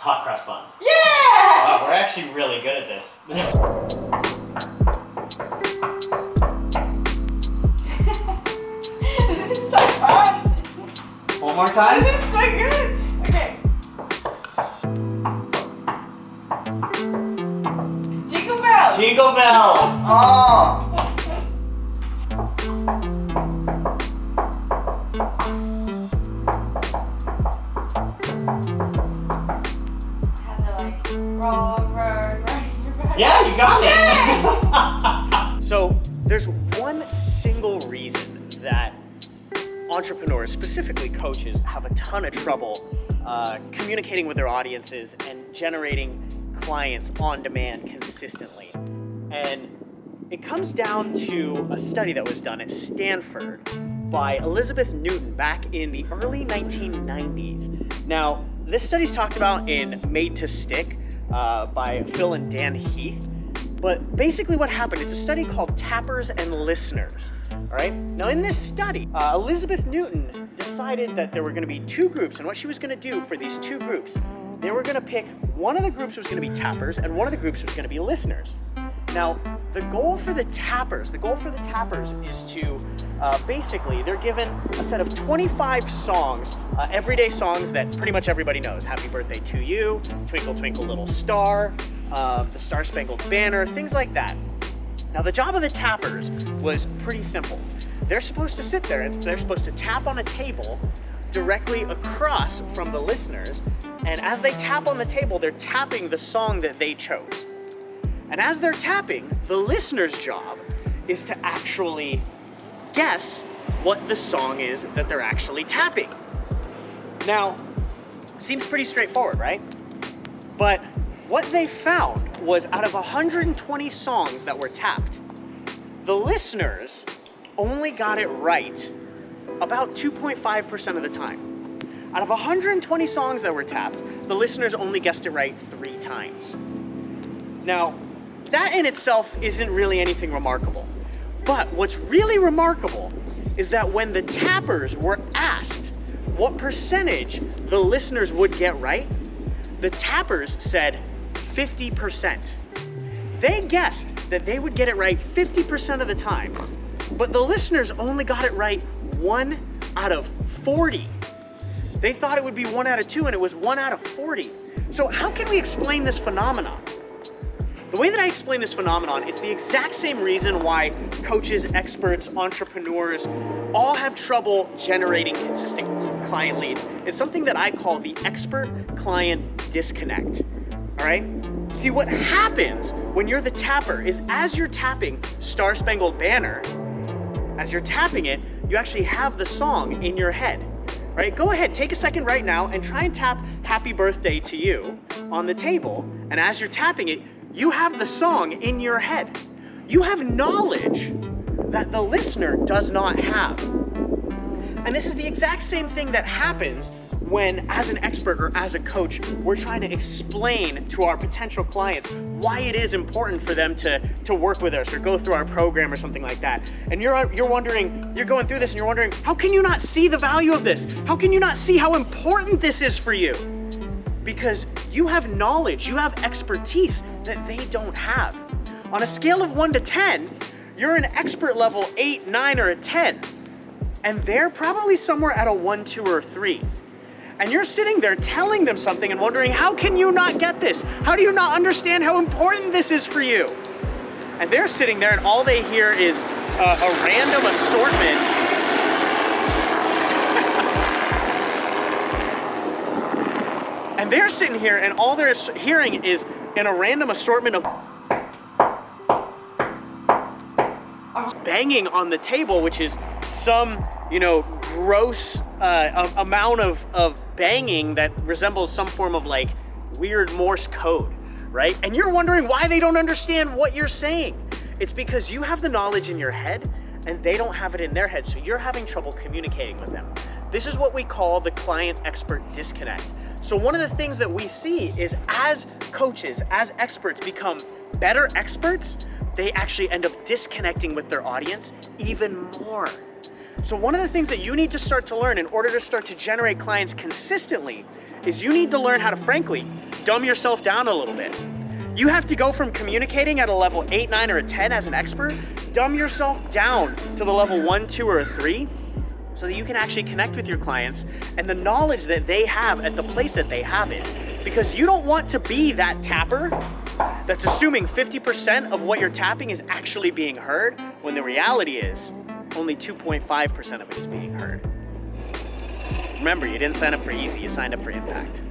hot cross buns. Yeah! Wow, we're actually really good at this. This is so fun. One more time. This is so good. Okay. Jingle bells. Jingle bells. Oh. Yeah, you got it. So there's one single reason that entrepreneurs, specifically coaches, have a ton of trouble communicating with their audiences and generating clients on demand consistently. And it comes down to a study that was done at Stanford by Elizabeth Newton back in the early 1990s. Now, this study's talked about in Made to Stick by Phil and Dan Heath. But basically what happened, it's a study called Tappers and Listeners. All right. Now in this study, Elizabeth Newton decided that there were going to be two groups, and what she was going to do for these two groups, they were going to pick one of the groups was going to be tappers, and one of the groups was going to be listeners. Now, the goal for the tappers is to basically, they're given a set of 25 songs, everyday songs that pretty much everybody knows. Happy Birthday to You, Twinkle Twinkle Little Star, the Star Spangled Banner, things like that. Now, the job of the tappers was pretty simple. They're supposed to sit there and they're supposed to tap on a table directly across from the listeners. And as they tap on the table, they're tapping the song that they chose. And as they're tapping, the listener's job is to actually guess what the song is that they're actually tapping. Now, seems pretty straightforward, right? But what they found was out of 120 songs that were tapped, the listeners only got it right about 2.5% of the time. Out of 120 songs that were tapped, the listeners only guessed it right 3 times. Now, that in itself isn't really anything remarkable. But what's really remarkable is that when the tappers were asked what percentage the listeners would get right, the tappers said 50%. They guessed that they would get it right 50% of the time, but the listeners only got it right 1 out of 40. They thought it would be 1 out of 2, and it was 1 out of 40. So how can we explain this phenomenon? The way that I explain this phenomenon is the exact same reason why coaches, experts, entrepreneurs all have trouble generating consistent client leads. It's something that I call the ExpertClient Disconnect. All right? See, what happens when you're the tapper is as you're tapping Star Spangled Banner, as you're tapping it, you actually have the song in your head. Right? Go ahead, take a second right now and try and tap Happy Birthday to You on the table. And as you're tapping it, you have the song in your head. You have knowledge that the listener does not have. And this is the exact same thing that happens when, as an expert or as a coach, we're trying to explain to our potential clients why it is important for them to work with us or go through our program or something like that. And you're wondering, you're going through this and you're wondering, how can you not see the value of this? How can you not see how important this is for you? Because you have knowledge, you have expertise that they don't have. On a scale of 1 to 10, you're an expert level 8, 9, or a 10. And they're probably somewhere at a 1, 2, or 3. And you're sitting there telling them something and wondering, how can you not get this? How do you not understand how important this is for you? And they're sitting there and all they hear is a random assortment. And they're sitting here and all they're hearing is in a random assortment of banging on the table, which is some, gross amount of banging that resembles some form of like weird Morse code, right? And you're wondering why they don't understand what you're saying. It's because you have the knowledge in your head and they don't have it in their head, so you're having trouble communicating with them. This is what we call the client-expert disconnect. So one of the things that we see is as coaches, as experts become better experts, they actually end up disconnecting with their audience even more. So one of the things that you need to start to learn in order to start to generate clients consistently is you need to learn how to, frankly, dumb yourself down a little bit. You have to go from communicating at a level 8, 9, or a 10 as an expert, dumb yourself down to the level 1, 2, or a 3, so that you can actually connect with your clients and the knowledge that they have at the place that they have it. Because you don't want to be that tapper that's assuming 50% of what you're tapping is actually being heard, when the reality is only 2.5% of it is being heard. Remember, you didn't sign up for easy, you signed up for impact.